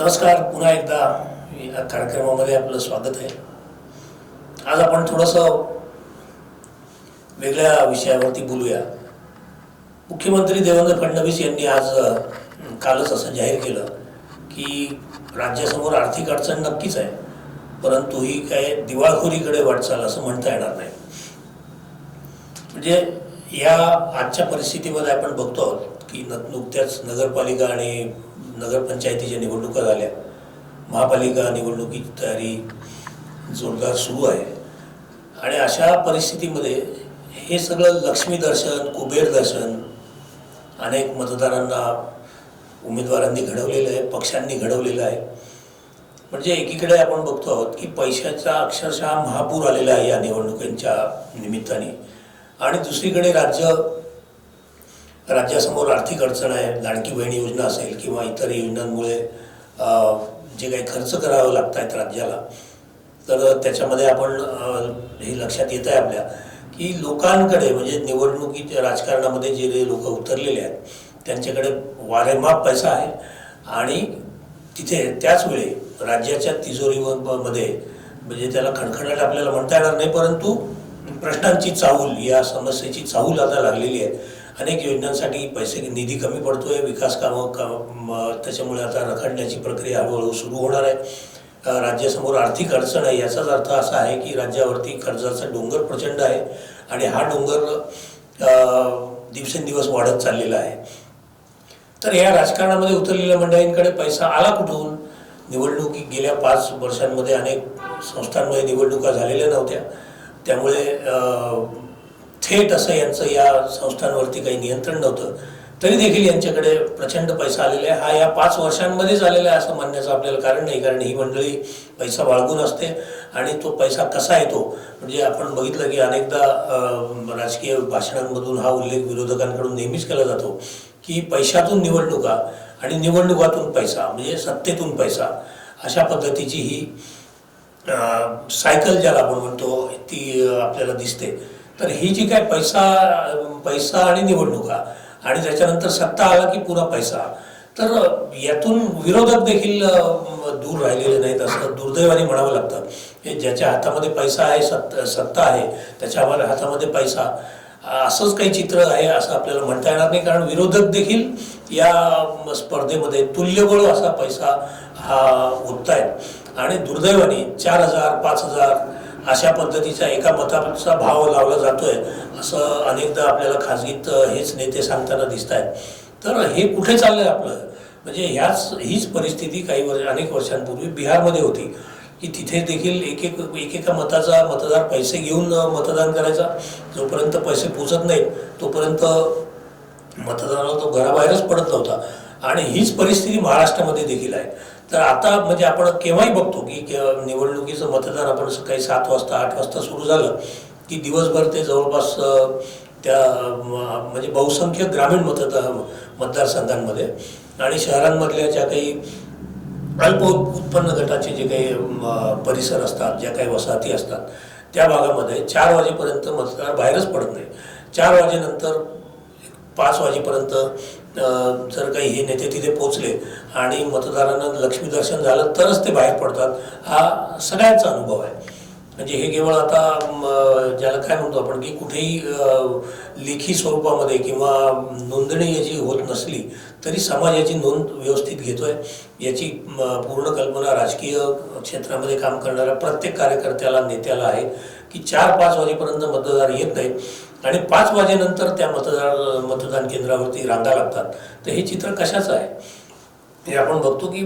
नमस्कार, पुन्हा एकदा या कार्यक्रमामध्ये आपलं स्वागत आहे. आज आपण थोडंसं वेगळ्या विषयावरती बोलूया. मुख्यमंत्री देवेंद्र फडणवीस यांनी आज कालच असं जाहीर केलं की राज्यासमोर आर्थिक अडचण नक्कीच आहे, परंतु ही काय दिवाळखोरीकडे वाटचाल असं म्हणता येणार नाही. म्हणजे या आजच्या परिस्थितीमध्ये आपण बघतो आहोत की नुकत्याच नगरपालिका आणि नगरपंचायतीच्या निवडणुका झाल्या. महापालिका निवडणुकीची तयारी जोरदार सुरू आहे आणि अशा परिस्थितीमध्ये हे सगळं लक्ष्मी दर्शन, कुबेर दर्शन अनेक मतदारांना, उमेदवारांनी घडवलेलं आहे, पक्षांनी घडवलेलं आहे. म्हणजे एकीकडे आपण बघतो आहोत की पैशाचा अक्षरशः महापूर आलेला आहे या निमित्ताने, आणि दुसरीकडे राज्यासमोर आर्थिक अडचण आहे. लाडकी बहीण योजना असेल किंवा इतर योजनांमुळे जे काही खर्च करावे लागत आहेत राज्याला, तर त्याच्यामध्ये आपण हे लक्षात येत आहे आपल्या की लोकांकडे, म्हणजे निवडणुकीच्या राजकारणामध्ये जे लोक उतरलेले आहेत त्यांच्याकडे वारेमाप पैसा आहे. आणि तिथे त्याच वेळी राज्याच्या तिजोरीमध्ये, म्हणजे त्याला खणखणाट आपल्याला म्हणता येणार नाही, परंतु प्रश्नांची चाहूल, या समस्येची चाहूल आता लागलेली आहे. अनेक योजनांसाठी निधी कमी पडतोय, विकास कामं त्याच्यामुळे आता रखडण्याची प्रक्रिया हळूहळू सुरू होणार आहे. राज्यासमोर आर्थिक अडचण आहे, याचाच अर्थ असा आहे की राज्यावरती कर्जाचा डोंगर प्रचंड आहे आणि हा डोंगर दिवसेंदिवस वाढत चाललेला आहे. तर या राजकारणामध्ये उतरलेल्या मंडळींकडे पैसा आला कुठून? निवडणुकी गेल्या 5 वर्षांमध्ये अनेक संस्थांमध्ये निवडणुका झालेल्या नव्हत्या, त्यामुळे थेट असं यांचं या संस्थांवरती काही नियंत्रण नव्हतं. तरी देखील यांच्याकडे प्रचंड पैसा आलेला आहे. हा या 5 वर्षांमध्येच आलेला आहे असं म्हणण्याचं आपल्याला कारण नाही, कारण ही मंडळी पैसा बाळगून असते. आणि तो पैसा कसा येतो, म्हणजे आपण बघितलं की अनेकदा राजकीय भाषणांमधून हा उल्लेख विरोधकांकडून नेहमीच केला जातो की पैशातून निवडणुका आणि निवडणुकातून पैसा, म्हणजे सत्तेतून पैसा, अशा पद्धतीची ही सायकल ज्याला आपण म्हणतो ती आपल्याला दिसते. तर ही जी काय पैसा आणि निवडणुका आणि त्याच्यानंतर सत्ता आला की पुन्हा पैसा, तर यातून विरोधक देखील दूर राहिलेले नाहीत असं दुर्दैवाने म्हणावं लागतं. हे ज्याच्या हातामध्ये पैसा आहे, सत्ता आहे, त्याच्या हातामध्ये पैसा, असंच काही चित्र आहे असं आपल्याला म्हणता येणार नाही. कारण विरोधक देखील या स्पर्धेमध्ये तुल्यबळ असा पैसा हा ओततायत आणि दुर्दैवाने 4,000, 5,000 अशा पद्धतीचा एका मताचा भाव लावला जातोय असं अनेकदा आपल्याला खाजगीत हेच नेते सांगताना दिसत आहेत. तर हे कुठे चाललंय आपलं? म्हणजे हीच परिस्थिती अनेक वर्षांपूर्वी बिहारमध्ये होती की तिथे देखील एकेका मताचा मतदार पैसे घेऊन मतदान करायचा. जोपर्यंत पैसे पोचत नाहीत तोपर्यंत मतदानाला तो घराबाहेरच पडत नव्हता. आणि हीच परिस्थिती महाराष्ट्रामध्ये देखील आहे. तर आता म्हणजे आपण केव्हाही बघतो की निवडणुकीचं मतदान आपण सकाळी 7 वाजता 8 वाजता सुरू झालं की दिवसभर ते जवळपास त्या म्हणजे बहुसंख्य ग्रामीण मतदारसंघांमध्ये आणि शहरांमधल्या ज्या काही अल्प उत्पन्न गटाचे जे काही परिसर असतात, ज्या काही वसाहती असतात, त्या भागामध्ये 4 वाजेपर्यंत मतदार बाहेरच पडत नाही. 4 वाजेनंतर 5 वाजेपर्यंत जर काही हे नेते तिथे पोचले आणि मतदारांना लक्ष्मी दर्शन झालं तरच ते बाहेर पडतात. हा सगळ्यांचा अनुभव आहे. म्हणजे हे केवळ आता ज्याला काय म्हणतो आपण की कुठेही लेखी स्वरूपामध्ये किंवा नोंदणी याची होत नसली तरी समाज याची नोंद व्यवस्थित घेतोय, याची पूर्ण कल्पना राजकीय क्षेत्रामध्ये काम करणाऱ्या प्रत्येक कार्यकर्त्याला, नेत्याला आहे की 4-5 वाजेपर्यंत मतदार येत नाहीत आणि 5 वाजेनंतर त्या मतदान केंद्रावरती रांगा लागतात. तर हे चित्र कशाचं आहे? हे आपण बघतो की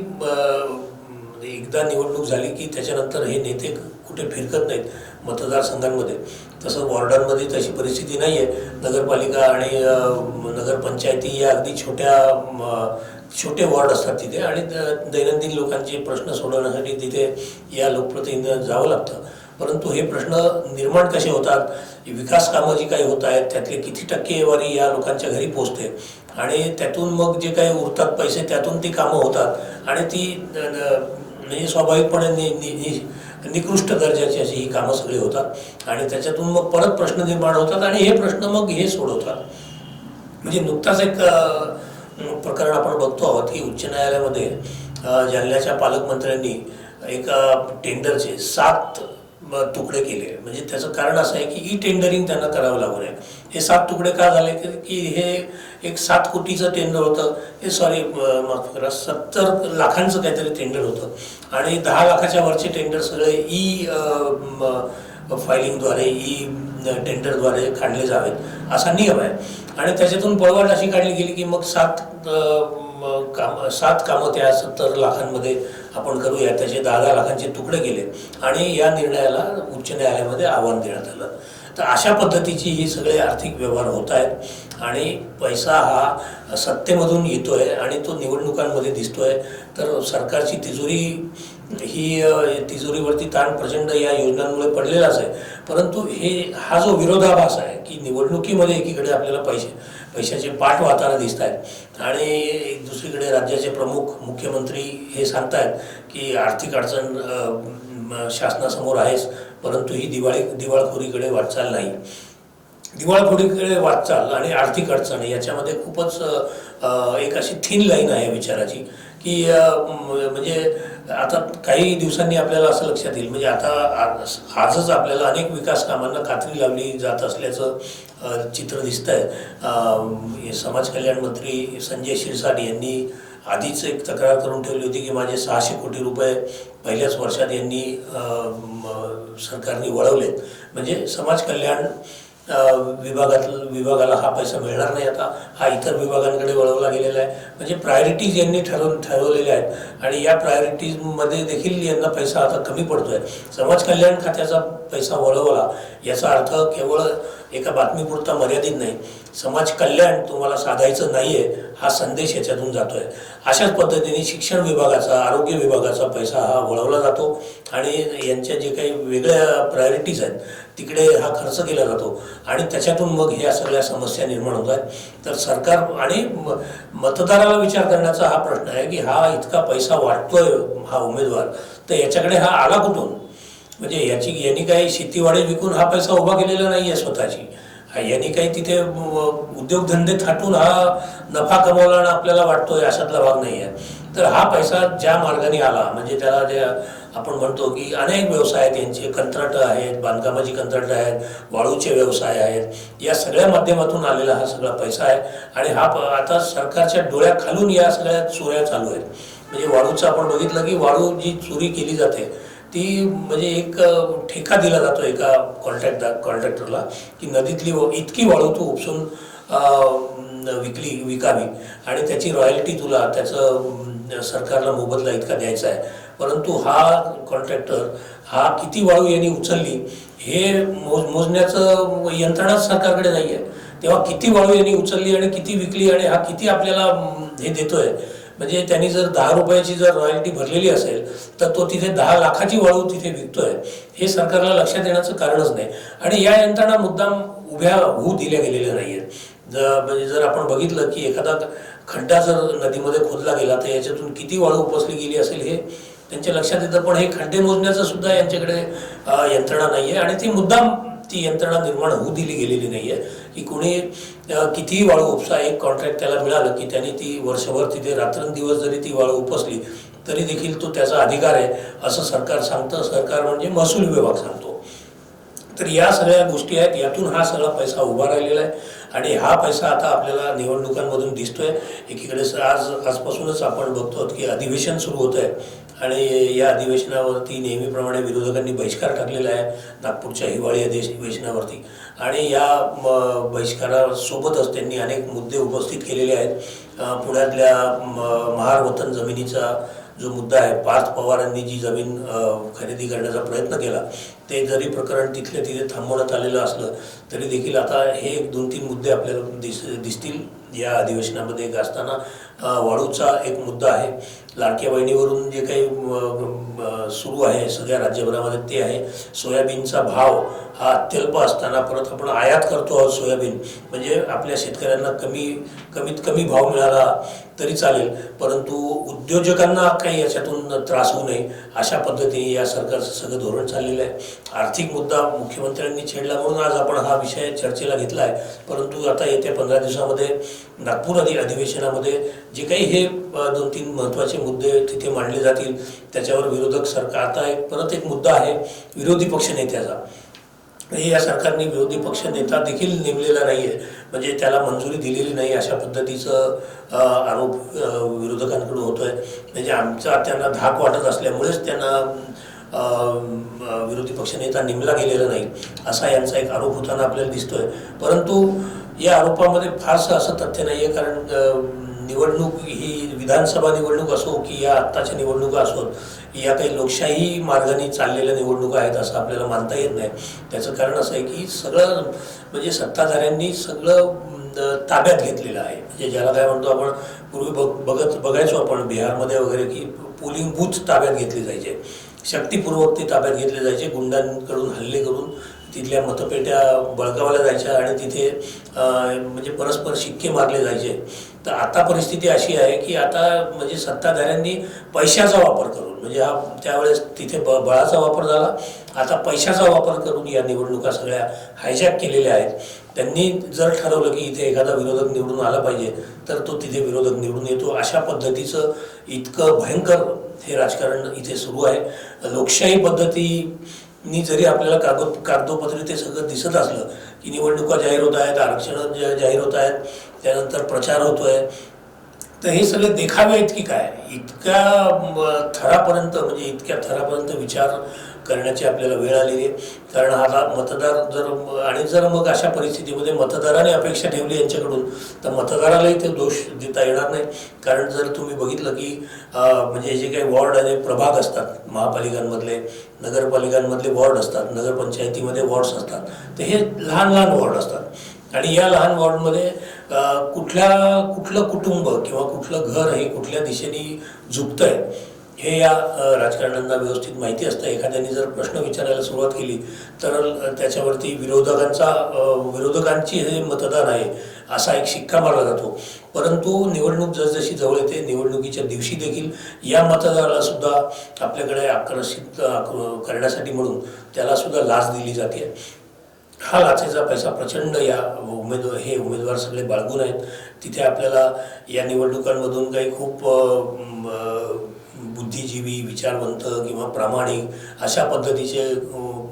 एकदा निवडणूक झाली की त्याच्यानंतर हे नेते कुठे फिरकत नाहीत मतदारसंघांमध्ये. तसं वॉर्डांमध्ये तशी परिस्थिती नाही आहे. नगरपालिका आणि नगरपंचायती या अगदी छोटे वॉर्ड असतात तिथे आणि दैनंदिन लोकांचे प्रश्न सोडवण्यासाठी तिथे या लोकप्रतिनिधींना जावं लागतं. परंतु हे प्रश्न निर्माण कसे होतात, विकास कामं जी काही होत आहेत त्यातले किती टक्केवारी या लोकांच्या घरी पोहोचते आणि त्यातून मग जे काही उरतात पैसे त्यातून ती कामं होतात आणि ती म्हणजे स्वाभाविकपणे निकृष्ट दर्जाची अशी ही कामं सगळी होतात आणि त्याच्यातून मग परत प्रश्न निर्माण होतात आणि हे प्रश्न मग हे सोडवतात. म्हणजे नुकताच एक प्रकरण आपण बघतो आहोत की उच्च न्यायालयामध्ये जालन्याच्या पालकमंत्र्यांनी एका टेंडरचे 7 तुकडे केले. म्हणजे त्याचं कारण असं आहे की टेंडरिंग त्यांना करावं लागू नये. हे 7 तुकडे का झाले की हे एक 7 कोटीचं टेंडर होतं, हे माफ करा 70 लाखांचं काहीतरी टेंडर होतं आणि 10 लाखाच्या वरचे टेंडर सगळे फायलिंगद्वारे टेंडरद्वारे काढले जावेत असा नियम आहे. आणि त्याच्यातून पळवाट अशी काढली गेली की मग 7 कामं त्या 70 लाखांमध्ये आपण करूया, त्याचे 10 लाखांचे तुकडे केले आणि या निर्णयाला उच्च न्यायालयामध्ये आव्हान देण्यात आलं. तर अशा पद्धतीची ही सगळे आर्थिक व्यवहार होत आहेत आणि पैसा हा सत्तेमधून येतोय आणि तो निवडणुकांमध्ये दिसतोय. तर सरकारची तिजोरीवरती ताण प्रचंड या योजनांमुळे पडलेलाच आहे. परंतु हा जो विरोधाभास आहे की निवडणुकीमध्ये एकीकडे आपल्याला पैशाचे पाठ वाहताना दिसत आहेत आणि दुसरीकडे राज्याचे प्रमुख मुख्यमंत्री हे सांगतायत की आर्थिक अडचण शासनासमोर आहेच, परंतु ही दिवाळखोरीकडे वाटचाल नाही. दिवाळखोरीकडे वाटचाल आणि आर्थिक अडचण याच्यामध्ये खूपच एक अशी थिन लाईन आहे विचाराची की म्हणजे आता काही दिवसांनी आपल्याला असं लक्षात येईल. म्हणजे आता आजच आपल्याला अनेक विकास कामांना कात्री लावली जात असल्याचं चित्र दिसतंय. समाज कल्याण मंत्री संजय शिरसाट यांनी आधीच एक तक्रार करून ठेवली होती की माझे 600 कोटी रुपये पहिल्याच वर्षात यांनी सरकारने वळवलेत. म्हणजे समाज कल्याण विभागाला हा पैसा मिळणार नाही, आता हा इतर विभागांकडे वळवला गेलेला आहे. म्हणजे प्रायोरिटीज यांनी ठरवलेल्या आहेत आणि या प्रायोरिटीजमध्ये देखील यांना पैसा आता कमी पडतोय. समाज कल्याण खात्याचा पैसा वळवला याचा अर्थ केवळ एका बातमीपुरता मर्यादित नाही, समाज कल्याण तुम्हाला साधायचं नाहीये हा संदेश याच्यातून जातोय. अशाच पद्धतीने शिक्षण विभागाचा, आरोग्य विभागाचा पैसा हा वळवला जातो आणि यांच्या जे काही वेगळ्या प्रायोरिटीज आहेत तिकडे हा खर्च केला जातो आणि त्याच्यातून मग ह्या सगळ्या समस्या निर्माण होत आहेत. तर सरकार आणि मतदाराला विचार करण्याचा हा प्रश्न आहे की हा इतका पैसा वाटतोय हा उमेदवार, तर याच्याकडे हा आला कुठून? म्हणजे यांनी काही शेतीवाडी विकून हा पैसा उभा केलेला नाही आहे स्वतःची, यांनी काही तिथे उद्योगधंदे थाटून हा नफा कमवला आणि आपल्याला वाटतोय अशातला भाग नाही आहे. तर हा पैसा ज्या मार्गाने आला म्हणजे त्याला जे आपण म्हणतो की अनेक व्यवसाय आहेत, यांचे कंत्राटं आहेत, बांधकामाची कंत्राटं आहेत, वाळूचे व्यवसाय आहेत, या सगळ्या माध्यमातून आलेला हा सगळा पैसा आहे आणि हा आता सरकारच्या डोळ्याखालून या सगळ्या चोऱ्या चालू आहेत. म्हणजे वाळूचं आपण बघितलं की वाळू जी चोरी केली जाते ती म्हणजे एक ठेका दिला जातो एका कॉन्ट्रॅक्टरला की नदीतली इतकी वाळू तू उपसून विकावी आणि त्याची रॉयल्टी तुला त्याचं सरकारला मोबदला इतका द्यायचा आहे. परंतु हा कॉन्ट्रॅक्टर हा किती वाळू यांनी उचलली हे मोजण्याचं यंत्रणाच सरकारकडे नाही आहे. तेव्हा किती वाळू यांनी उचलली आणि किती विकली आणि हा किती आपल्याला हे देतोय. म्हणजे त्यांनी जर 10 रुपयाची जर रॉयल्टी भरलेली असेल तर तो तिथे 10 लाखाची वाळू तिथे विकतोय हे सरकारला लक्षात येण्याचं कारणच नाही. आणि या यंत्रणा मुद्दाम उभ्या होऊ दिल्या गेलेल्या नाही आहेत. म्हणजे जर आपण बघितलं की एखादा खड्डा जर नदीमध्ये खोदला गेला तर याच्यातून किती वाळू उपसली गेली असेल हे त्यांच्या लक्षात येतं, पण हे खड्डे मोजण्याचं सुद्धा यांच्याकडे यंत्रणा नाही आहे आणि ती मुद्दाम ती यंत्रणा निर्माण होऊ दिली गेलेली नाही आहे की कोणी कितीही वाळू उपसा एक कॉन्ट्रॅक्ट त्याला मिळालं की त्यांनी ती वर्षभर तिथे रात्रंदिवस जरी ती वाळू उपसली तरी देखील तो त्याचा अधिकार आहे असं सरकार सांगतं. सरकार म्हणजे महसूल विभाग सांगतो. तर या सगळ्या गोष्टी आहेत, यातून हा सगळा पैसा उभा राहिलेला आहे आणि हा पैसा आता आपल्याला निवडणुकांमधून दिसतोय. एकीकडे आजपासूनच आपण बघतो की अधिवेशन सुरू होत आहे आणि या अधिवेशनावरती नेहमीप्रमाणे विरोधकांनी बहिष्कार टाकलेला आहे नागपूरच्या हिवाळी अधिवेशनावरती आणि या बहिष्कारासोबतच त्यांनी अनेक मुद्दे उपस्थित केलेले आहेत. पुण्यातल्या महार वतन जमिनीचा जो मुद्दा आहे, पार्थ पवारांनी जी जमीन खरेदी करण्याचा प्रयत्न केला ते जरी प्रकरण तिथे थांबवण्यात आलेलं असलं तरी देखील आता हे 2-3 मुद्दे आपल्याला दिसतील या अधिवेशनामध्ये गाजताना. वाळूचा एक मुद्दा आहे, लाडक्या बहिणीवरून जे काही सुरू आहे सगळ्या राज्यभरामध्ये ते आहे. सोयाबीनचा भाव हा अत्यल्प असताना परत आपण आयात करतो आहोत सोयाबीन, म्हणजे आपल्या शेतकऱ्यांना कमीत कमी भाव मिळाला तरी चालेल परंतु उद्योजकांना काही याच्यातून त्रास होऊ नये अशा पद्धतीने या सरकारचं सगळं धोरण चाललेलं आहे. आर्थिक मुद्दा मुख्यमंत्र्यांनी छेडला म्हणून आज आपण हा विषय चर्चेला घेतला आहे. परंतु आता येत्या 15 दिवसामध्ये नागपूर अधिवेशनामध्ये जे काही हे 2-3 महत्त्वाचे मुद्दे तिथे मांडले जातील त्याच्यावर विरोधक सरकार, आता परत एक मुद्दा आहे विरोधी पक्षनेत्याचा. या सरकारने विरोधी पक्ष नेता देखील नेमलेला नाही आहे, म्हणजे त्याला मंजुरी दिलेली नाही अशा पद्धतीचं आरोप विरोधकांकडून होतो आहे. म्हणजे आमचा त्यांना धाक वाटत असल्यामुळेच त्यांना विरोधी पक्षनेता नेमला गेलेला नाही असा यांचा एक आरोप होताना आपल्याला दिसतोय. परंतु या आरोपामध्ये फारसं असं तथ्य नाही आहे, कारण निवडणूक ही विधानसभा निवडणूक असो की या आत्ताच्या निवडणुका असोत, या काही लोकशाही मार्गाने चाललेल्या निवडणुका आहेत असं आपल्याला मानता येत नाही. त्याचं कारण असं आहे की सगळं म्हणजे सत्ताधाऱ्यांनी सगळं ताब्यात घेतलेलं आहे. म्हणजे ज्याला काय म्हणतो आपण, पूर्वी बघायचो आपण बिहारमध्ये वगैरे की पोलिंग बूथ ताब्यात घेतले जायचे, शक्तीपूर्वक ते ताब्यात घेतले जायचे, गुंडांकडून हल्ले करून तिथल्या मतपेट्या बळकावल्या जायच्या आणि तिथे म्हणजे परस्पर शिक्के मारले जायचे. तर आता परिस्थिती अशी आहे की आता म्हणजे सत्ताधाऱ्यांनी पैशाचा वापर करून, म्हणजे हा त्यावेळेस तिथे बळाचा वापर झाला, आता पैशाचा वापर करून या निवडणुका सगळ्या हायजॅक केलेल्या आहेत. त्यांनी जर ठरवलं की इथे एखादा विरोधक निवडून आला पाहिजे तर तो तिथे विरोधक निवडून येतो. अशा पद्धतीचं इतकं भयंकर हे राजकारण इथे सुरू आहे. लोकशाही पद्धतीनी जरी आपल्याला कागदोपत्री ते सगळं दिसत असलं की निवडणुका जाहीर होत आहेत, आरक्षण जाहीर होत आहेत, त्यानंतर प्रचार होतोय, तर हे सगळे देखावे आहेत की काय, इतक्या थरापर्यंत म्हणजे इतक्या थरापर्यंत विचार करण्याची आपल्याला वेळ आलेली आहे. कारण आता मतदार जर मग अशा परिस्थितीमध्ये मतदाराने अपेक्षा ठेवली यांच्याकडून तर मतदारालाही ते दोष देता येणार नाही. कारण जर तुम्ही बघितलं की म्हणजे जे काही वॉर्ड आणि प्रभाग असतात महापालिकांमधले, नगरपालिकांमधले वॉर्ड असतात, नगरपंचायतीमध्ये वॉर्ड्स असतात, तर हे लहान लहान वॉर्ड असतात आणि या लहान वॉर्डमध्ये कुठलं कुटुंब किंवा कुठलं घर हे कुठल्या दिशेने झुकतंय हे या राजकारण्यांना व्यवस्थित माहिती असतं. एखाद्याने जर प्रश्न विचारायला सुरुवात केली तर त्याच्यावरती विरोधकांची हे मतदान आहे असा एक शिक्का मारला जातो. परंतु निवडणूक जसजशी जवळ येते, निवडणुकीच्या दिवशी देखील या मतदाराला सुद्धा आपल्याकडे आकर्षित करण्यासाठी म्हणून त्याला सुद्धा लाच दिली जाते. हा लाचेचा पैसा प्रचंड या उमेदवार सगळे बाळगून आहेत. तिथे आपल्याला या निवडणुकांमधून काही खूप बुद्धिजीवी, विचारवंत किंवा प्रामाणिक अशा पद्धतीचे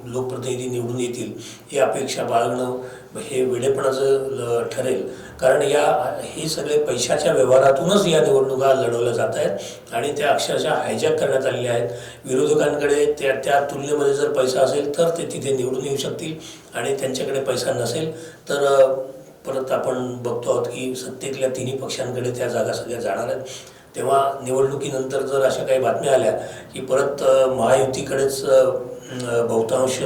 लोकप्रतिनिधी निवडून येतील ही अपेक्षा बाळगणं हे वेडेपणाचं ठरेल. कारण हे सगळे पैशाच्या व्यवहारातूनच या निवडणुका लढवल्या जात आहेत आणि त्या अक्षरशः हायजॅक करण्यात आलेल्या आहेत. विरोधकांकडे त्या तुलनेमध्ये जर पैसा असेल तर ते तिथे निवडून येऊ शकतील आणि त्यांच्याकडे पैसा नसेल तर परत आपण बघतो आहोत की सत्तेतल्या तिन्ही पक्षांकडे त्या जागा सगळ्या जाणार आहेत. तेव्हा निवडणुकीनंतर जर अशा काही बातम्या आल्या की परत महायुतीकडेच बहुतांश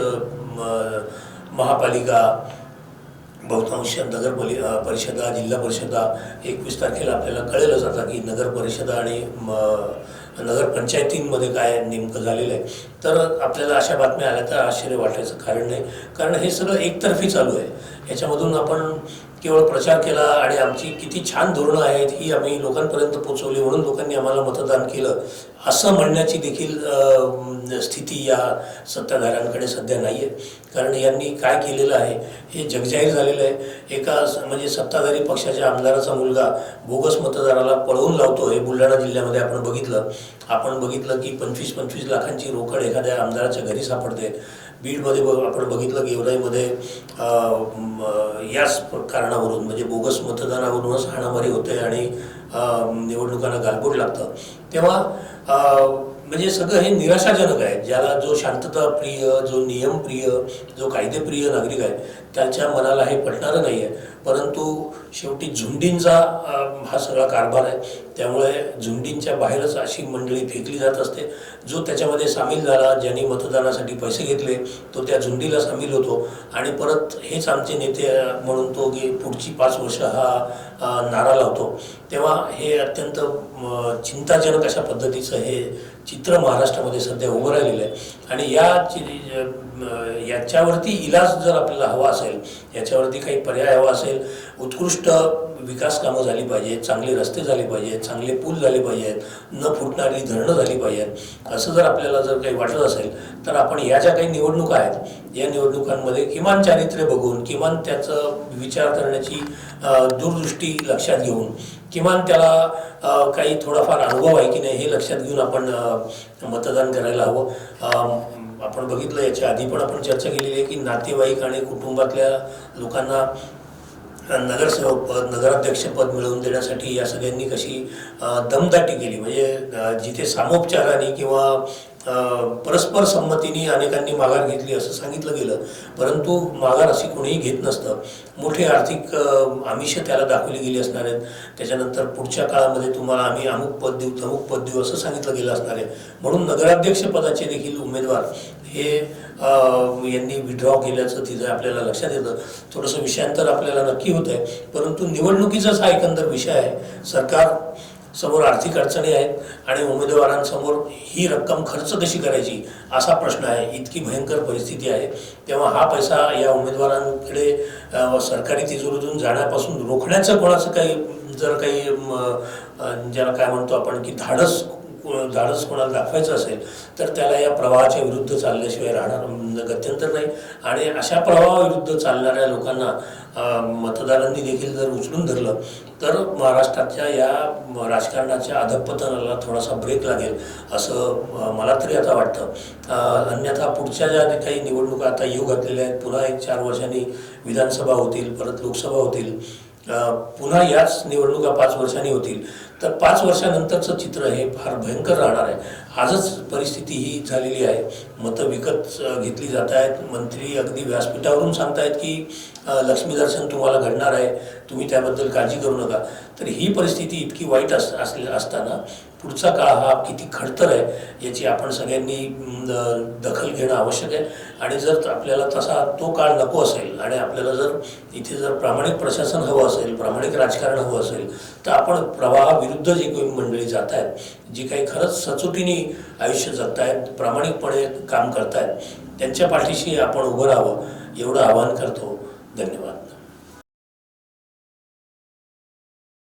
महापालिका, बहुतांश परिषदा, जिल्हा परिषदा 21 तारखेला आपल्याला कळेलच आता की नगर परिषदा आणि नगरपंचायतींमध्ये काय नेमकं झालेलं आहे. तर आपल्याला अशा बातम्या आल्या तर आश्चर्य वाटायचं कारण नाही, कारण हे सगळं एकतर्फी चालू आहे. ह्याच्यामधून आपण केवळ प्रचार केला आणि आमची किती छान धोरणं आहेत ही आम्ही लोकांपर्यंत पोचवली म्हणून लोकांनी आम्हाला मतदान केलं असं म्हणण्याची देखील स्थिती या सत्ताधाऱ्यांकडे सध्या नाही आहे. कारण यांनी काय केलेलं आहे हे जगजाहीर झालेलं आहे. एका म्हणजे सत्ताधारी पक्षाच्या आमदाराचा मुलगा बोगस मतदाराला पळवून लावतो हे बुलढाणा जिल्ह्यामध्ये आपण बघितलं की 25-25 लाखांची रोकड एखाद्या आमदाराच्या घरी सापडते. बीडमध्ये आपण बघितलं, गेवराईमध्ये याच कारणावरून म्हणजे बोगस मतदानावरूनच हाणामारी होते आणि निवडणुकांना गालबोट लागतं. तेव्हा म्हणजे सगळं हे निराशाजनक आहे. ज्याला जो शांतताप्रिय, जो नियमप्रिय, जो कायदेप्रिय नागरिक आहे त्याच्या मनाला हे पटणारं नाही आहे. परंतु शेवटी झुंडींचा हा सगळा कारभार आहे. त्यामुळे झुंडींच्या बाहेरच अशी मंडळी फेकली जात असते. जो त्याच्यामध्ये सामील झाला, ज्यांनी मतदानासाठी पैसे घेतले तो त्या झुंडीला सामील होतो आणि परत हेच आमचे नेते म्हणून तो की पुढची 5 वर्ष हा नारा लावतो. तेव्हा हे अत्यंत चिंताजनक अशा पद्धतीचं हे चित्र महाराष्ट्रामध्ये सध्या उभं राहिलेलं आहे. आणि याच्यावरती इलाज जर आपल्याला हवा असेल, याच्यावरती काही पर्याय हवा असेल, उत्कृष्ट विकास कामं झाली पाहिजेत, चांगले रस्ते झाले पाहिजेत, चांगले पूल झाले पाहिजेत, न फुटणारी धरणं झाली पाहिजेत, असं जर आपल्याला जर काही वाटत असेल तर आपण या ज्या काही निवडणुका आहेत या निवडणुकांमध्ये किमान चारित्र्य बघून, किमान त्याचं विचार करण्याची दूरदृष्टी लक्षात घेऊन, किमान त्याला काही थोडाफार अनुभव आहे की नाही हे लक्षात घेऊन आपण मतदान करायला हवं. आपण बघितलं, याच्या आधी पण आपण चर्चा केलेली आहे की नातेवाईक आणि कुटुंबातल्या लोकांना नगरसेवक पद, नगराध्यक्षपद मिळवून देण्यासाठी या सगळ्यांनी कशी दमदाटी केली. म्हणजे जिथे सामोपचाराने किंवा परस्पर संमतीने अनेकांनी माघार घेतली असं सांगितलं गेलं, परंतु माघार अशी कोणीही घेत नसतं. मोठे आर्थिक आमिष त्याला दाखवली गेली असणार आहेत. त्याच्यानंतर पुढच्या काळामध्ये तुम्हाला आम्ही अमुक पद देऊ, तमुक पद देऊ असं सांगितलं गेलं असणार आहे. म्हणून नगराध्यक्षपदाचे देखील उमेदवार हे यांनी विड्रॉ केल्याचं तिथं आपल्याला लक्षात येतं. थोडंसं विषयांतर आपल्याला नक्की होतं आहे, परंतु निवडणुकीचाच हा एकंदर विषय आहे. सरकार समोर आर्थिक अडचणी आहेत आणि उमेदवारांसमोर ही रक्कम खर्च कशी करायची असा प्रश्न आहे. इतकी भयंकर परिस्थिती आहे. तेव्हा हा पैसा या उमेदवारांकडे सरकारी तिजोरीतून जाण्यापासून रोखण्याचं कोणाचं काही जर काही ज्याला काय म्हणतो आपण की धाडस कोणाला दाखवायचं असेल तर त्याला या प्रवाहाच्या विरुद्ध चालल्याशिवाय राहणार गत्यंतर नाही. आणि अशा प्रवाहाविरुद्ध चालणाऱ्या लोकांना मतदारांनी देखील जर उचलून धरलं तर महाराष्ट्राच्या या राजकारणाच्या अधःपतनाला थोडासा ब्रेक लागेल असं मला तरी आता वाटतं. अन्यथा पुढच्या ज्या काही निवडणुका आता येऊ घातलेल्या आहेत, पुन्हा 4 वर्षांनी विधानसभा होतील, परत लोकसभा होतील, पुन्हा याच निवडणुका 5 वर्षांनी होतील, तर 5 वर्षानंतरचं चित्र हे फार भयंकर राहणार आहे. आजच परिस्थिती ही झालेली आहे. मतं विकत घेतली जात आहेत. मंत्री अगदी व्यासपीठावरून सांगतायत की लक्ष्मीदर्शन तुम्हाला घडणार आहे, तुम्ही त्याबद्दल काळजी करू नका. तर ही परिस्थिती इतकी वाईट असताना पुढचा काळ हा किती खडतर आहे याची आपण सगळ्यांनी दखल घेणं आवश्यक आहे. आणि जर आपल्याला तसा तो काळ नको असेल आणि आपल्याला जर इथे जर प्रामाणिक प्रशासन हवं असेल, प्रामाणिक राजकारण हवं असेल, तर आपण प्रवाहाविरुद्ध जी काही मंडळी जात आहेत, जी काही खरंच सचोटीने आयुष्य जगतायत, प्रामाणिकपणे काम करतायत, त्यांच्या पाठीशी आपण उभं राहावं एवढं आवाहन करतो. धन्यवाद.